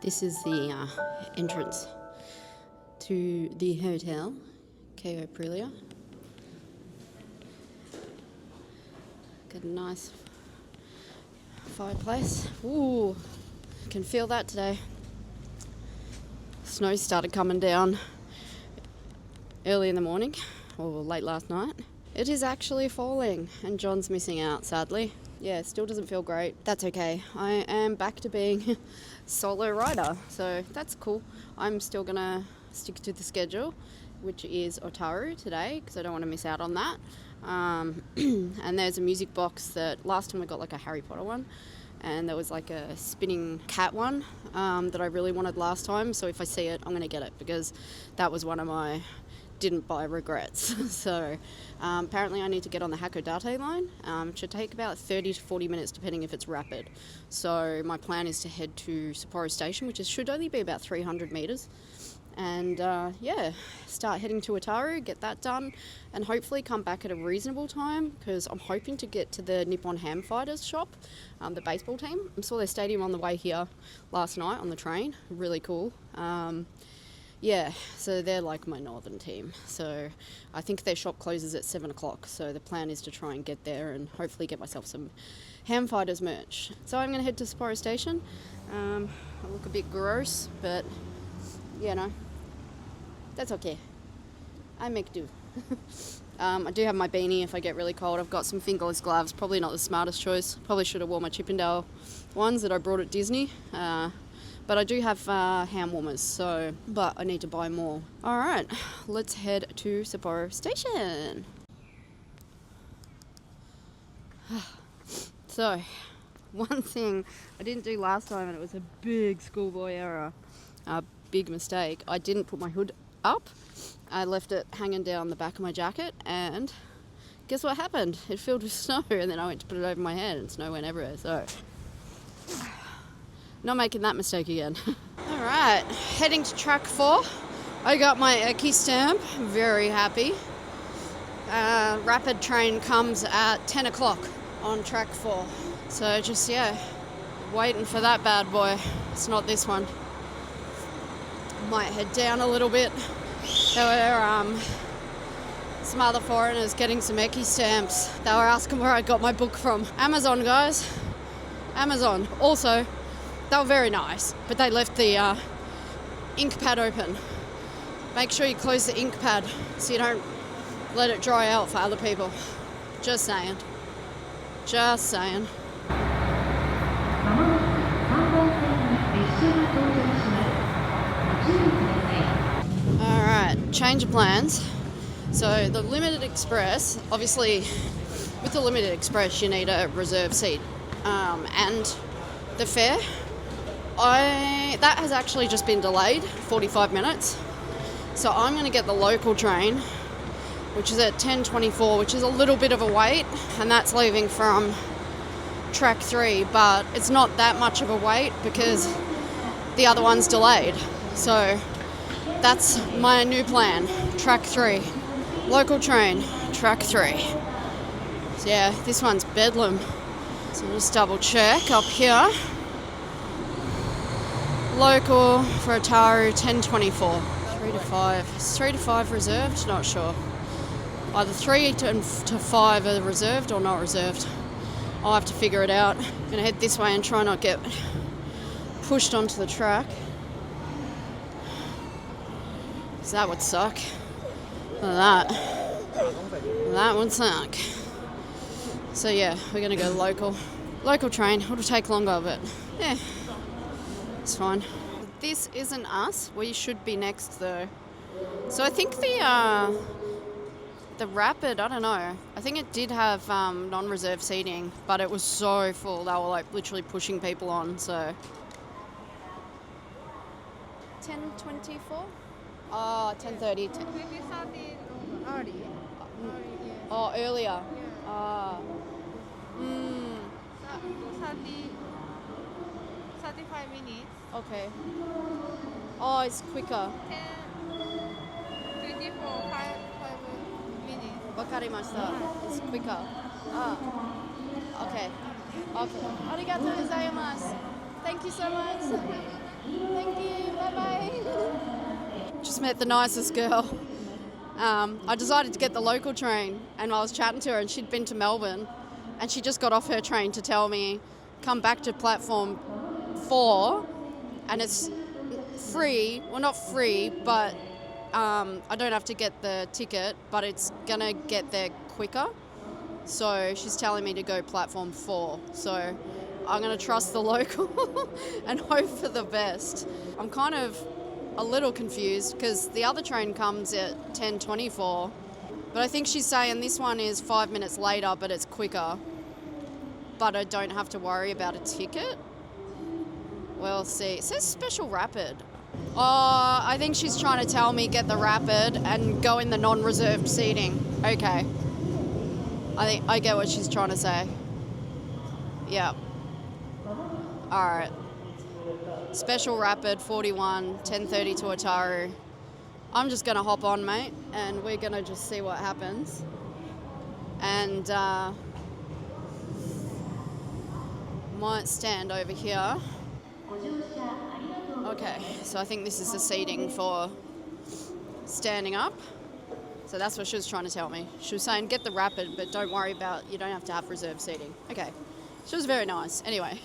This is the entrance to the hotel, Ko Aprilia. Got a nice fireplace. Ooh, can feel that today. Snow started coming down early in the morning, or late last night. It is actually falling, and John's missing out, sadly. Yeah, still doesn't feel great. That's okay. I am back to being solo rider, so that's cool. I'm still gonna stick to the schedule, which is Otaru today, because I don't want to miss out on that. And there's a music box that last time we got like a Harry Potter one, and there was like a spinning cat one that I really wanted last time, so if I see it I'm going to get it, because that was one of my didn't buy regrets. So apparently I need to get on the Hakodate line. It should take about 30 to 40 minutes depending if it's rapid. So my plan is to head to Sapporo station, which should only be about 300 metres. And start heading to Otaru, get that done, and hopefully come back at a reasonable time, because I'm hoping to get to the Nippon Ham Fighters shop, the baseball team. I saw their stadium on the way here last night on the train. Really cool. So they're like my northern team. So I think their shop closes at 7 o'clock. So the plan is to try and get there and hopefully get myself some Ham Fighters merch. So I'm going to head to Sapporo station. I look a bit gross, but that's okay. I make do. I do have my beanie if I get really cold. I've got some fingerless gloves. Probably not the smartest choice. Probably should have worn my Chippendale ones that I brought at Disney. But I do have hand warmers, but I need to buy more. All right, let's head to Sapporo station. So, one thing I didn't do last time, and it was a big schoolboy error, a big mistake. I didn't put my hood up. I left it hanging down the back of my jacket, and guess what happened? It filled with snow, and then I went to put it over my head, and snow went everywhere. So, not making that mistake again. All right, heading to track 4. I got my Eki stamp. Very happy. Rapid train comes at 10 o'clock on track 4. So just waiting for that bad boy. It's not this one. Might head down a little bit. There were some other foreigners getting some Eki stamps. They were asking where I got my book from. Amazon, guys. Amazon. Also, they were very nice, but they left the ink pad open. Make sure you close the ink pad so you don't let it dry out for other people. Just saying. Just saying. Alright, change of plans. So the Limited Express, obviously with the Limited Express you need a reserve seat. And the fare, that has actually just been delayed 45 minutes. So I'm going to get the local train, which is at 10:24, which is a little bit of a wait, and that's leaving from track 3, but it's not that much of a wait because the other one's delayed. So that's my new plan, track 3. Local train, track 3. So yeah, this one's bedlam. So I'll just double check up here. Local for Otaru, 10:24. 3 to 5. Is 3 to 5 reserved? Not sure. Either 3 to 5 are reserved or not reserved. I'll have to figure it out. I'm gonna head this way and try not get pushed onto the track. So that would suck. That would suck. So yeah, we're gonna go local. Local train. It'll take longer, but yeah. It's fine. This isn't us. We should be next though. So I think the Rapid, I don't know. I think it did have non-reserve seating, but it was so full. They were like literally pushing people on. So 10:24. Oh, 10:30. Maybe started early. Oh, earlier. 35 minutes. Okay. Oh, it's quicker. 10:24, 5 minutes. わかりました. It's quicker. Okay. Okay. ありがとうございます. Thank you so much. Thank you. Bye-bye. Just met the nicest girl. I decided to get the local train, and I was chatting to her, and she'd been to Melbourne, and she just got off her train to tell me, come back to platform 4, and it's free. Well, not free, but I don't have to get the ticket, but it's gonna get there quicker. So she's telling me to go platform 4. So I'm gonna trust the local and hope for the best. I'm kind of a little confused because the other train comes at 10:24, but I think she's saying this one is 5 minutes later, but it's quicker. But I don't have to worry about a ticket. We'll see. It says special rapid. Oh, I think she's trying to tell me get the rapid and go in the non-reserved seating. Okay. I think I get what she's trying to say. Yeah. All right. Special rapid 41, 10:30 to Otaru. I'm just gonna hop on, mate, and we're gonna just see what happens. And might stand over here. Okay, so I think this is the seating for standing up. So that's what she was trying to tell me. She was saying get the rapid, but don't worry about, you don't have to have reserved seating. Okay, she was very nice. Anyway,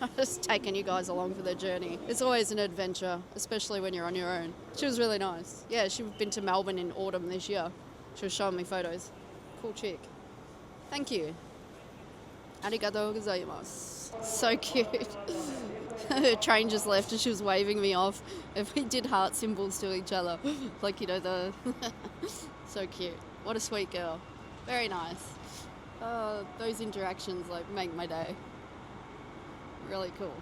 I'm just taking you guys along for the journey. It's always an adventure, especially when you're on your own. She was really nice. Yeah, she'd been to Melbourne in autumn this year. She was showing me photos. Cool chick. Thank you. Arigatou gozaimasu. So cute. Her train just left and she was waving me off. And we did heart symbols to each other. Like, you know, the... So cute. What a sweet girl. Very nice. Those interactions, like, make my day. Really cool.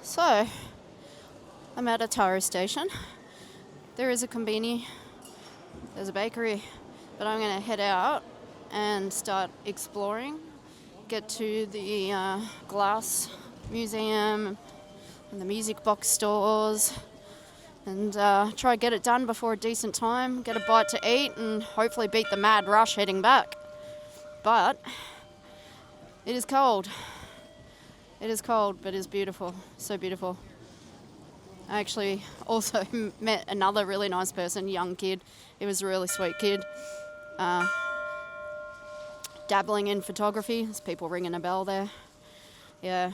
So, I'm at Otaru station. There is a conbini, there's a bakery, but I'm going to head out and start exploring. Get to the glass museum and the music box stores and try to get it done before a decent time, get a bite to eat and hopefully beat the mad rush heading back. But it is cold. It is cold, but it's beautiful. So beautiful. I actually also met another really nice person, young kid. He was a really sweet kid. Dabbling in photography. There's people ringing a bell there. Yeah,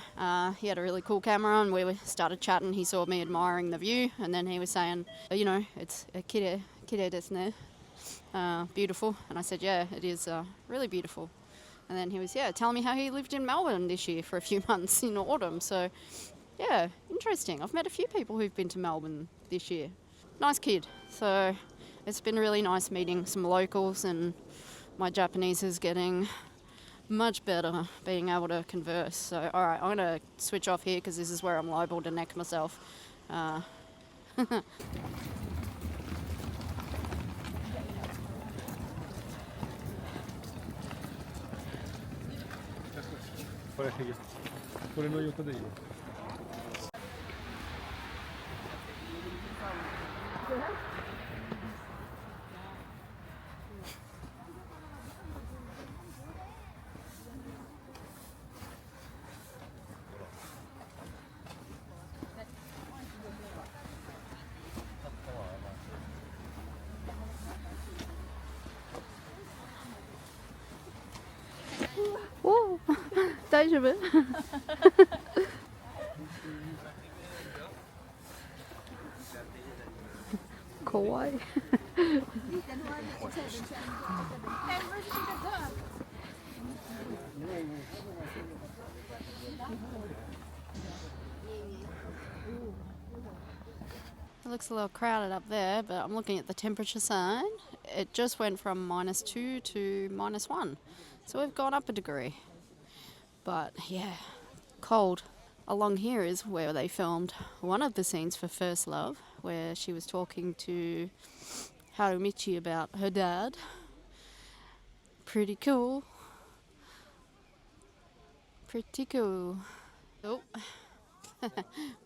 he had a really cool camera and we started chatting. He saw me admiring the view and then he was saying, you know, it's a kire desu ne. Beautiful. And I said, yeah, it is really beautiful. And then he was, telling me how he lived in Melbourne this year for a few months in autumn. So, yeah, interesting. I've met a few people who've been to Melbourne this year. Nice kid. So, it's been really nice meeting some locals and my Japanese is getting much better being able to converse. So, all right, I'm going to switch off here because this is where I'm liable to neck myself. Whoa, 大丈夫？怖い。It looks a little crowded up there, but I'm looking at the temperature sign. It just went from -2 to -1. So we've gone up a degree. But yeah, cold. Along here is where they filmed one of the scenes for First Love, where she was talking to Harumichi about her dad. Pretty cool. Pretty cool. Oh,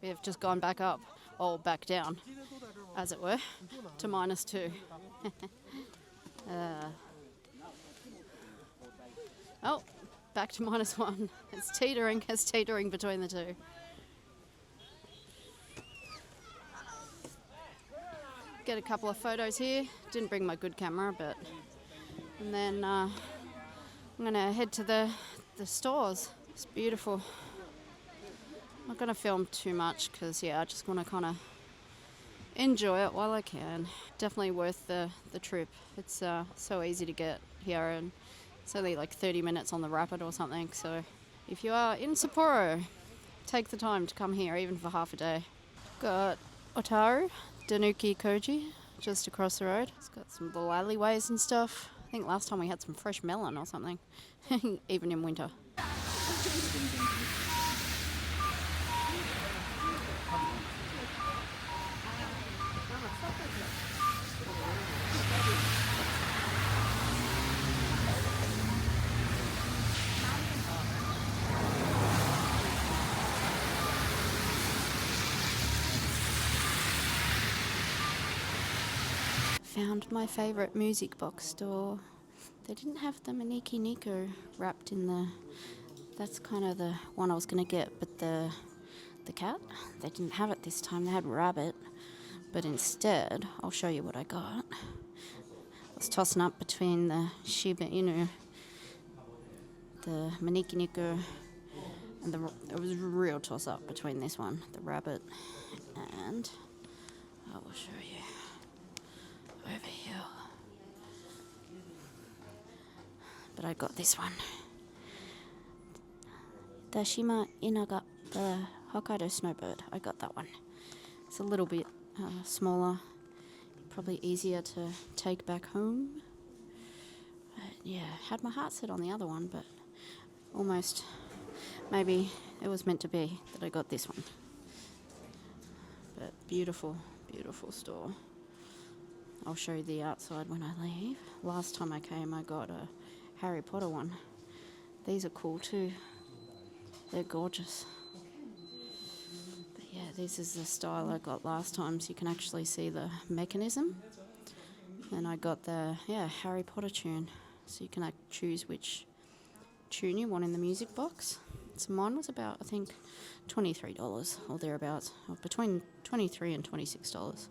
we have just gone back up, or back down, as it were, to -2. Oh, back to -1. It's teetering between the two. Get a couple of photos here. Didn't bring my good camera, but... And then I'm gonna head to the stores. It's beautiful. I'm not gonna film too much because, yeah, I just want to kind of enjoy it while I can. Definitely worth the trip. It's so easy to get here, and it's only like 30 minutes on the Rapid or something. So if you are in Sapporo, take the time to come here, even for half a day. Got Otaru, Danuki Koji, just across the road. It's got some little alleyways and stuff. I think last time we had some fresh melon or something, even in winter. Found my favourite music box store. They didn't have the Nikka wrapped in the... That's kind of the one I was going to get, but the cat, they didn't have it this time. They had rabbit, but instead, I'll show you what I got. I was tossing up between the Shiba Inu, the Nikka, and it was a real toss up between this one, the rabbit, and I will show you over here. But I got this one. The Shima Inaga, the Hokkaido snowbird. I got that one. It's a little bit smaller, probably easier to take back home. But yeah, had my heart set on the other one, but almost maybe it was meant to be that I got this one. But beautiful, beautiful store. I'll show you the outside when I leave. Last time I came, I got a Harry Potter one. These are cool too. They're gorgeous. But yeah, this is the style I got last time, so you can actually see the mechanism. And I got the, Harry Potter tune. So you can choose which tune you want in the music box. So mine was about, I think, $23 or thereabouts, or between $23 and $26.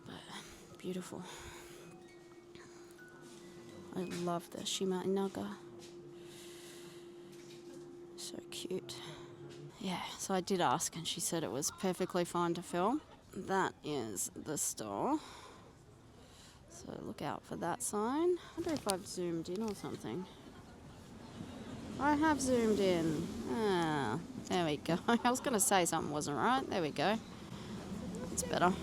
But beautiful. I love the Shima Inaga. So cute. Yeah, so I did ask and she said it was perfectly fine to film. That is the store. So look out for that sign. I wonder if I've zoomed in or something. I have zoomed in. Ah, there we go. I was going to say something wasn't right. There we go. It's better.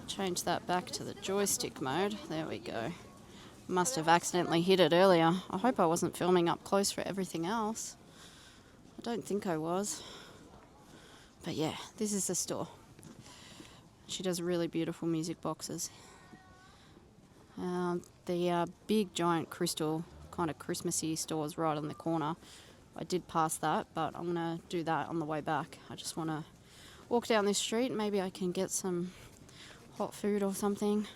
Change that back to the joystick mode. There we go. Must have accidentally hit it earlier. I hope I wasn't filming up close for everything else. I don't think I was. But yeah, this is the store. She does really beautiful music boxes. The big giant crystal kind of Christmassy store is right on the corner. I did pass that, but I'm going to do that on the way back. I just want to walk down this street. Maybe I can get some hot food or something.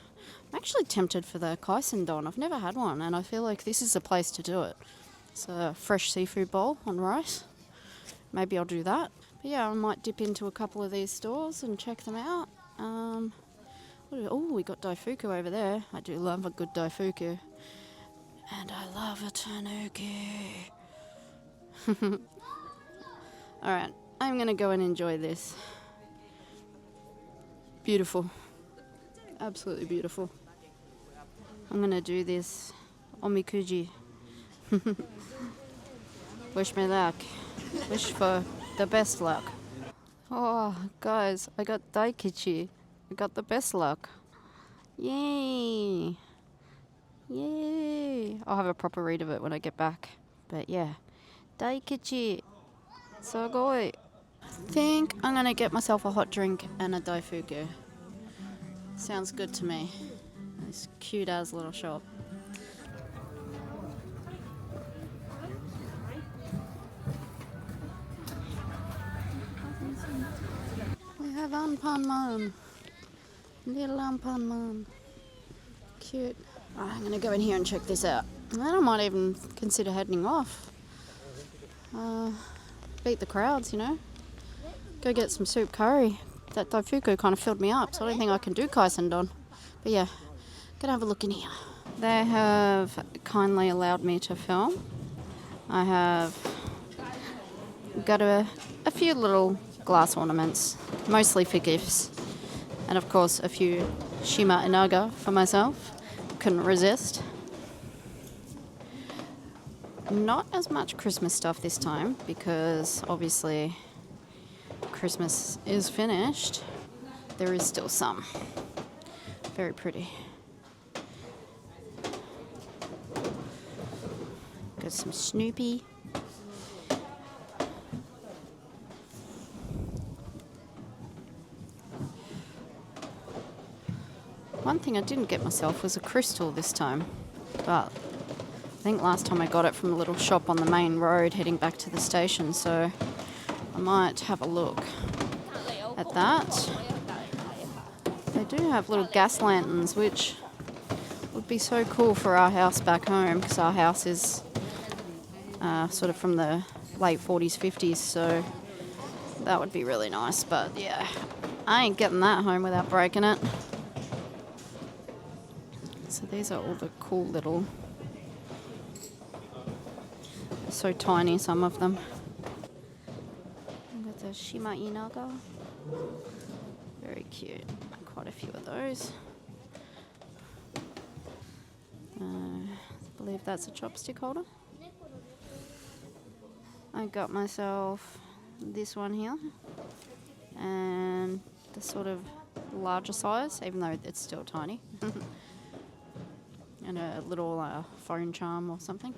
I'm actually tempted for the kaisendon. I've never had one, and I feel like this is the place to do it. It's a fresh seafood bowl on rice. Maybe I'll do that. But yeah, I might dip into a couple of these stores and check them out. Oh, we got daifuku over there. I do love a good daifuku. And I love a tanuki. Alright, I'm going to go and enjoy this. Beautiful. Absolutely beautiful. I'm going to do this omikuji. Wish me luck. Wish for the best luck. Oh, guys, I got daikichi. I got the best luck. Yay! Yay! I'll have a proper read of it when I get back. But yeah, daikichi. Sugoi. I think I'm gonna get myself a hot drink and a daifuku. Sounds good to me. This cute ass little shop. We have Anpanman. Little Anpanman. Cute. Right, I'm gonna go in here and check this out. And then I might even consider heading off. Beat the crowds, you know. Go get some soup curry. That daifuku kind of filled me up, so I don't think I can do kaisendon. But yeah, gonna have a look in here. They have kindly allowed me to film. I have got a few little glass ornaments, mostly for gifts, and of course a few shima inaga for myself. Couldn't resist. Not as much Christmas stuff this time because obviously Christmas is finished. There is still some. Very pretty. Got some Snoopy. One thing I didn't get myself was a crystal this time, but I think last time I got it from a little shop on the main road heading back to the station, so I might have a look at that. They do have little gas lanterns, which would be so cool for our house back home, because our house is sort of from the late 40s, 50s, so that would be really nice. But yeah, I ain't getting that home without breaking it. So these are all the cool little, they're so tiny, some of them. Got the Shima Inaga. Very cute. Quite a few of those. I believe that's a chopstick holder. I got myself this one here. And the sort of larger size, even though it's still tiny. And a little phone charm or something.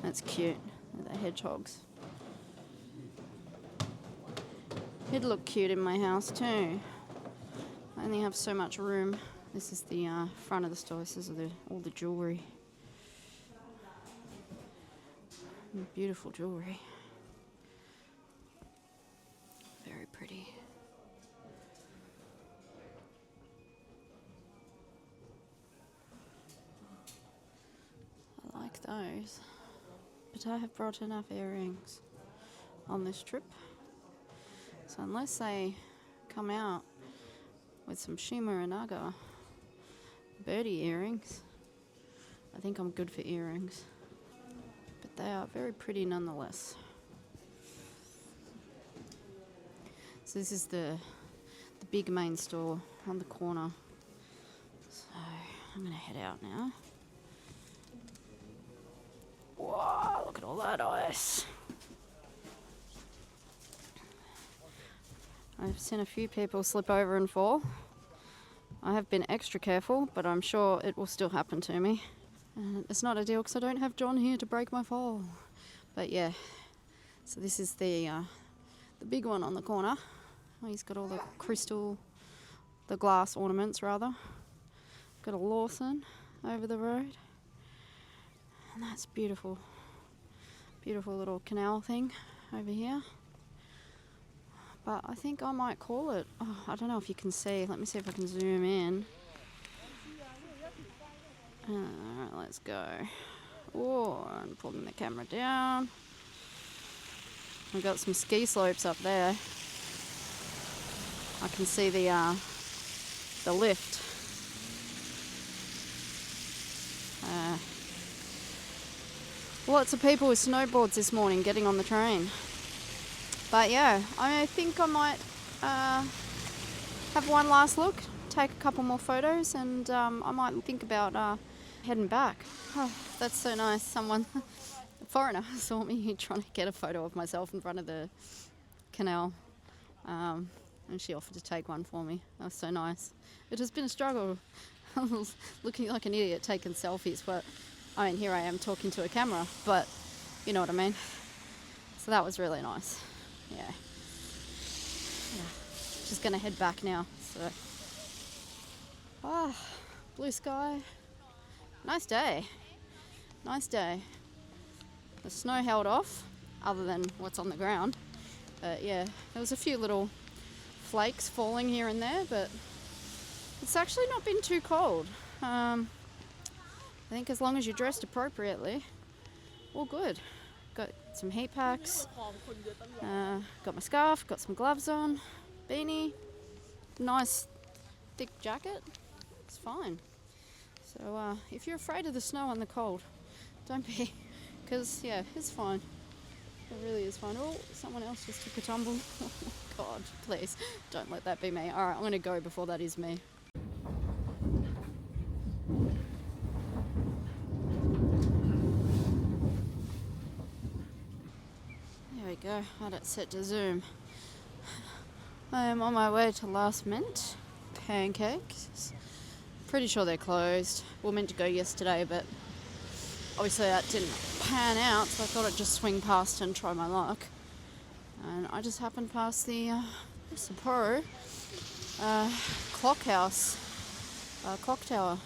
That's cute. The hedgehogs. It'd look cute in my house too. I only have so much room. This is the front of the store. This is all the jewellery. Beautiful jewellery. Very pretty. I like those. But I have brought enough earrings on this trip. So unless they come out with some Shima Inaga birdie earrings, I think I'm good for earrings. But they are very pretty nonetheless. So this is the big main store on the corner. So I'm going to head out now. Wow, look at all that ice. I've seen a few people slip over and fall. I have been extra careful, but I'm sure it will still happen to me. And it's not ideal because I don't have John here to break my fall. But yeah, so this is the big one on the corner. Oh, he's got all the crystal, the glass ornaments rather. Got a Lawson over the road. And that's beautiful. Beautiful little canal thing over here. But I think I might call it. Oh, I don't know if you can see. Let me see if I can zoom in. Alright, let's go. Oh, I'm pulling the camera down. We've got some ski slopes up there. I can see the lift. Lots of people with snowboards this morning getting on the train. But yeah, I think I might have one last look, take a couple more photos, and I might think about heading back. Oh, that's so nice. Someone, a foreigner, saw me trying to get a photo of myself in front of the canal, and she offered to take one for me. That was so nice. It has been a struggle. I was looking like an idiot taking selfies, but I mean, here I am talking to a camera, but You know what I mean? So that was really nice. Yeah. Just gonna head back now. So, blue sky. Nice day. Nice day. The snow held off, other than what's on the ground. But yeah, there was a few little flakes falling here and there, but it's actually not been too cold. I think as long as you're dressed appropriately, all good. Got some heat packs, got my scarf, got some gloves on, beanie, nice thick jacket. It's fine. So if you're afraid of the snow and the cold, don't be, because yeah, it's fine. It really is fine. Oh, someone else just took a tumble. Oh God, please don't let that be me. All right, I'm gonna go before that is me. There we go. I had it set to zoom. I am on my way to Last Mint Pancakes. Pretty sure they're closed. We were meant to go yesterday, but obviously that didn't pan out, so I thought I'd just swing past and try my luck. And I just happened past the Sapporo clock house, clock tower.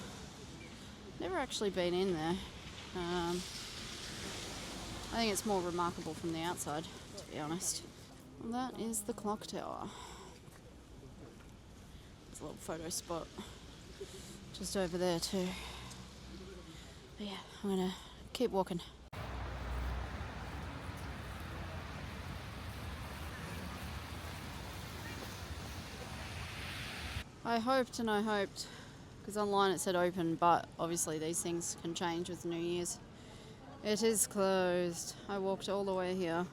Never actually been in there. I think it's more remarkable from the outside, to be honest. Well, that is the clock tower. There's a little photo spot just over there too. But yeah, I'm gonna keep walking. I hoped, because online it said open, but obviously these things can change with New Year's. It is closed. I walked all the way here.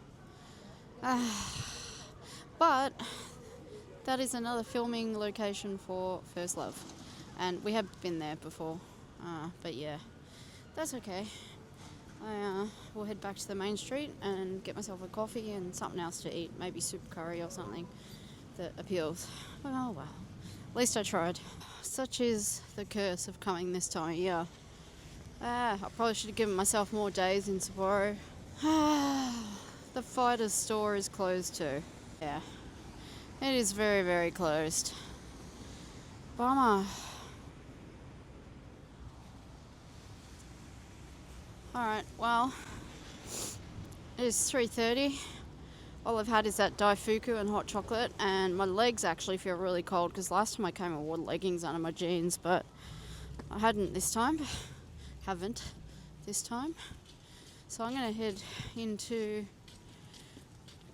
But that is another filming location for First Love. And we have been there before. But yeah, that's okay. I will head back to the main street and get myself a coffee and something else to eat. Maybe soup curry or something that appeals. Oh well. At least I tried. Such is the curse of coming this time of year. I probably should have given myself more days in Sapporo. The Fighter's store is closed too. Yeah. It is very, very closed. Bummer. Alright, well, it is 3:30. All I've had is that daifuku and hot chocolate, and my legs actually feel really cold because last time I came I wore leggings under my jeans, but I hadn't this time. Haven't this time. So I'm going to head into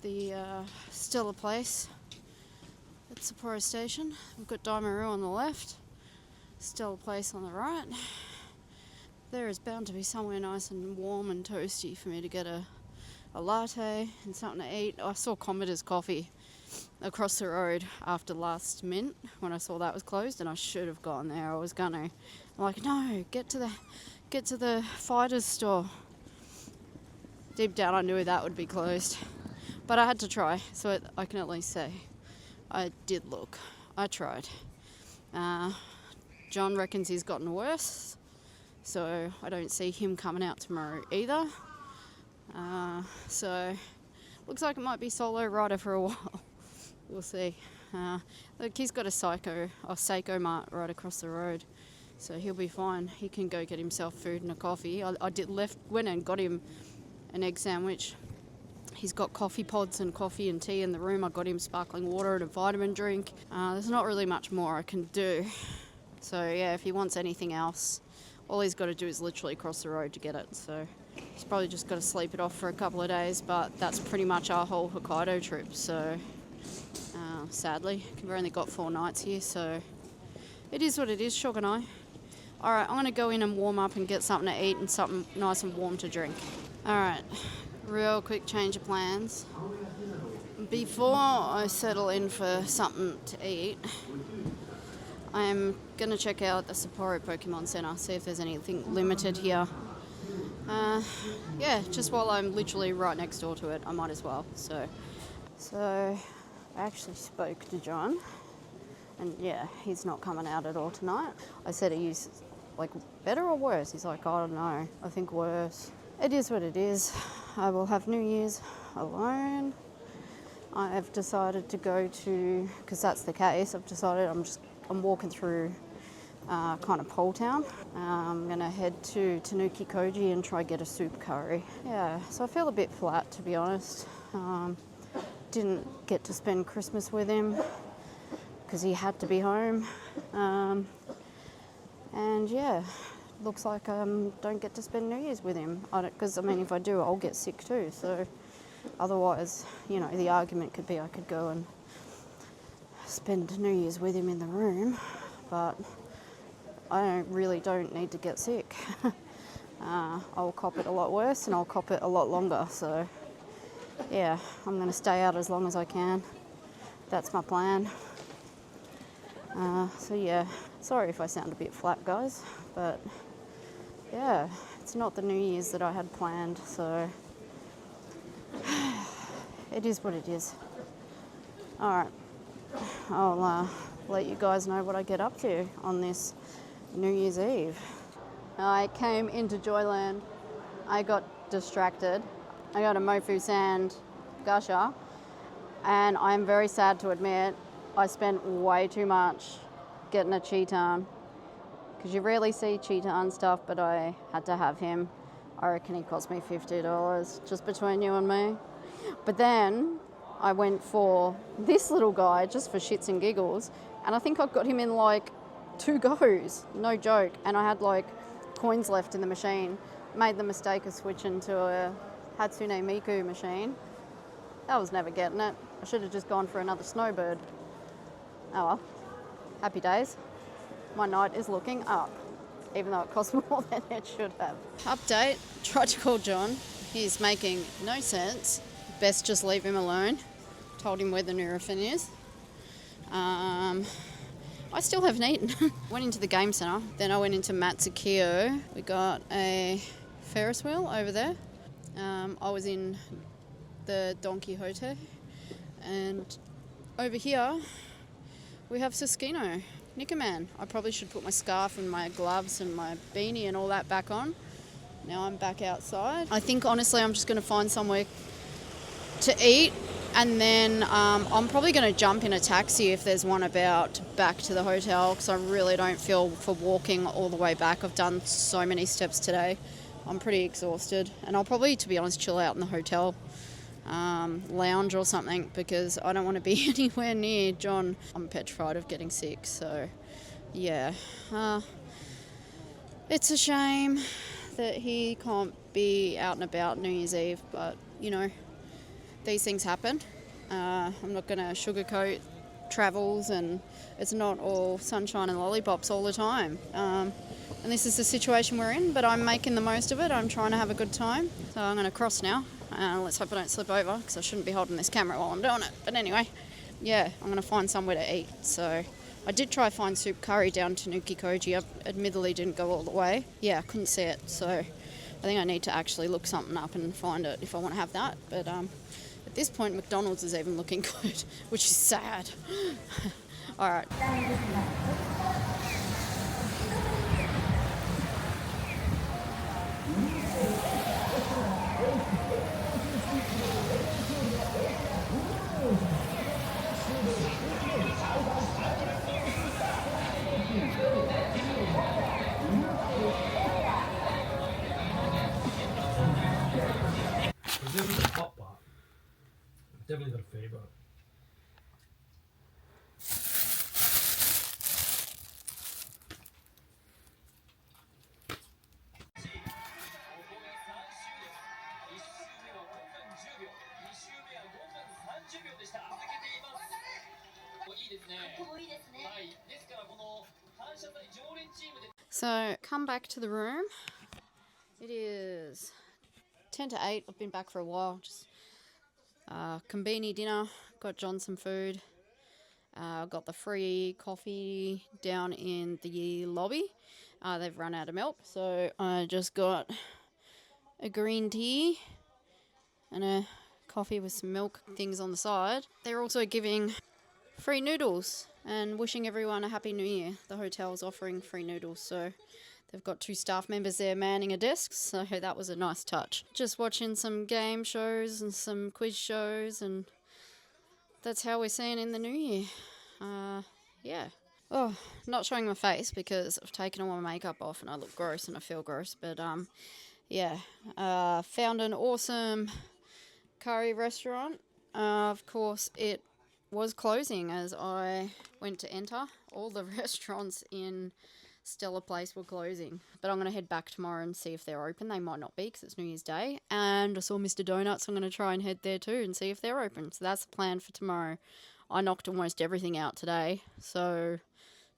the Stella place at Sapporo Station. We've got Daimaru on the left, Stella Place on the right. There is bound to be somewhere nice and warm and toasty for me to get a latte and something to eat. I saw Commodores Coffee across the road after Last Mint when I saw that was closed, and I should have gone there. I was gonna. I'm like, no, get to the Fighter's store. Deep down I knew that would be closed, but I had to try, so I can at least say I did look. I tried. John reckons he's gotten worse, so I don't see him coming out tomorrow either. So looks like it might be solo rider for a while. We'll see. Look, he's got a Seiko Mart right across the road, so he'll be fine. He can go get himself food and a coffee. I went and got him an egg sandwich. He's got coffee pods and coffee and tea in the room. I got him sparkling water and a vitamin drink. There's not really much more I can do. So yeah, if he wants anything else, all he's got to do is literally cross the road to get it. So he's probably just got to sleep it off for a couple of days, but that's pretty much our whole Hokkaido trip. So sadly, we've only got 4 nights here, so it is what it is, Shogunai. Alright, I'm going to go in and warm up and get something to eat and something nice and warm to drink. Alright, real quick change of plans. Before I settle in for something to eat, I'm going to check out the Sapporo Pokemon Center, see if there's anything limited here. Yeah, just while I'm literally right next door to it, I might as well. So I actually spoke to John, and yeah, he's not coming out at all tonight. I said, are you like better or worse? He's like, I don't know, I think worse. It is what it is. I will have New Year's alone. I have decided to go to, because that's the case, I've decided I'm walking through kind of Pole Town. I'm going to head to Tanuki Koji and try get a soup curry. Yeah, so I feel a bit flat, to be honest. Didn't get to spend Christmas with him because he had to be home. And yeah, looks like I don't get to spend New Year's with him. Because, I mean, if I do, I'll get sick too. So otherwise, you know, the argument could be I could go and spend New Year's with him in the room. But I really don't need to get sick. I'll cop it a lot worse and I'll cop it a lot longer. So yeah, I'm going to stay out as long as I can. That's my plan. So yeah, sorry if I sound a bit flat, guys, but yeah, it's not the New Year's that I had planned, so it is what it is. Alright, I'll let you guys know what I get up to on this New Year's Eve. I came into Joyland, I got distracted, I got a Mofu Sand gusher, and I'm very sad to admit I spent way too much getting a Cheetan, because you rarely see Cheetan stuff, but I had to have him. I reckon he cost me $50, just between you and me. But then I went for this little guy just for shits and giggles, and I think I got him in like 2 goes, no joke, and I had like coins left in the machine. Made the mistake of switching to a Hatsune Miku machine. I was never getting it. I should have just gone for another snowbird. Oh well, happy days. My night is looking up, even though it cost more than it should have. Update, tried to call John. He's making no sense. Best just leave him alone. Told him where the Nurofen is. I still haven't eaten. Went into the game centre, then I went into Matsukio. We got a Ferris wheel over there. I was in the Don Quixote, and over here we have Suskino, Nikka man. I probably should put my scarf and my gloves and my beanie and all that back on. Now I'm back outside. I think honestly I'm just going to find somewhere to eat, and then I'm probably going to jump in a taxi if there's one about back to the hotel, because I really don't feel for walking all the way back. I've done so many steps today. I'm pretty exhausted, and I'll probably, to be honest, chill out in the hotel lounge or something, because I don't want to be anywhere near John. I'm petrified of getting sick, so yeah. It's a shame that he can't be out and about New Year's Eve, but you know, these things happen. I'm not going to sugarcoat travels, and it's not all sunshine and lollipops all the time. And this is the situation we're in, but I'm making the most of it. I'm trying to have a good time. So I'm going to cross now. Let's hope I don't slip over, because I shouldn't be holding this camera while I'm doing it. But anyway, yeah, I'm going to find somewhere to eat. So I did try find soup curry down to Tanuki Koji. I admittedly didn't go all the way. Yeah, I couldn't see it. So I think I need to actually look something up and find it if I want to have that. But at this point, McDonald's is even looking good, which is sad. All right. Definitely got a favourite. So come back to the room. It is 10 to 8. I've been back for a while. Just conbini dinner. Got John some food. Got the free coffee down in the lobby. They've run out of milk, so I just got a green tea and a coffee with some milk things on the side. They're also giving free noodles and wishing everyone a happy new year. The hotel's offering free noodles, so They've got 2 staff members there manning a desk, so that was a nice touch. Just watching some game shows and some quiz shows, and that's how we're seeing in the new year. Yeah. Oh, not showing my face because I've taken all my makeup off and I look gross and I feel gross. But yeah, found an awesome curry restaurant. Of course, it was closing as I went to enter. All the restaurants in Stella Place were closing. But I'm going to head back tomorrow and see if they're open. They might not be because it's New Year's Day. And I saw Mr. Donuts. So I'm going to try and head there too and see if they're open. So that's the plan for tomorrow. I knocked almost everything out today. So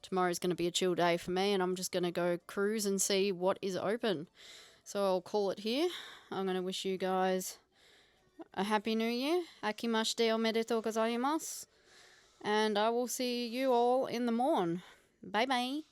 tomorrow's going to be a chill day for me. And I'm just going to go cruise and see what is open. So I'll call it here. I'm going to wish you guys a happy new year. Akimashite omedetou gozaimasu. And I will see you all in the morn. Bye bye.